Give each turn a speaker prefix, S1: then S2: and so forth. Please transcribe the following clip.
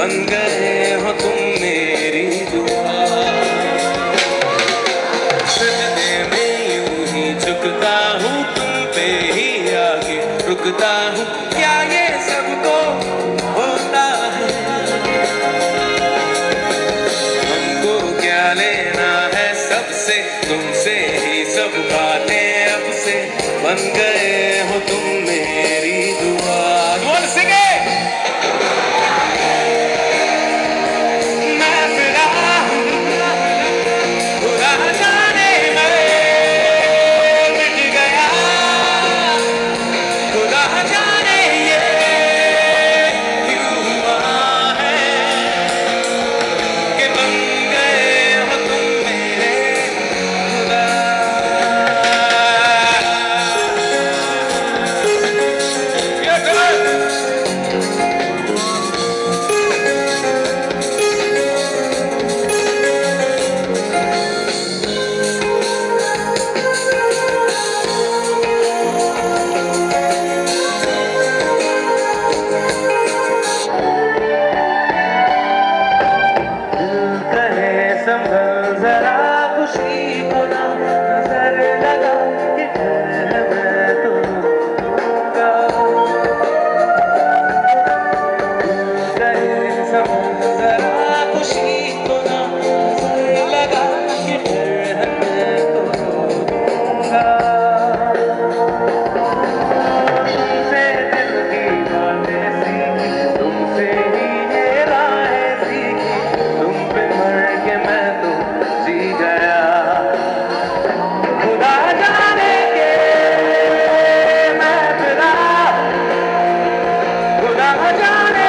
S1: बन गए हो तुम मेरी दुआ। सजदे में यूं ही झुकता हूँ, तुम पे ही आके रुकता हूँ। क्या ये सबको होता है, हमको क्या लेना है सबसे, तुमसे ही सब बातें अब से बन गए हो तुम मेरी दुआ। बोल सके मैं फिरा बुरा जाने में मिट गया, खुदा जाने ये क्यों हुआ है कि बन गए हो तुम मेरे खुदा। संभल जरा खुशी को ना, नजर लगा कि मैं तो रूठूंगा। संभल जरा खुशी को ना, नजर लगा कि मैं तो रूठूंगा। तुमसे दिल की बातें सीखी, तुमसे ही ये राहें सीखी, तुम पे मर के मैं तो जी गया। खुदा जाने के मैं फिरा, खुदा जाने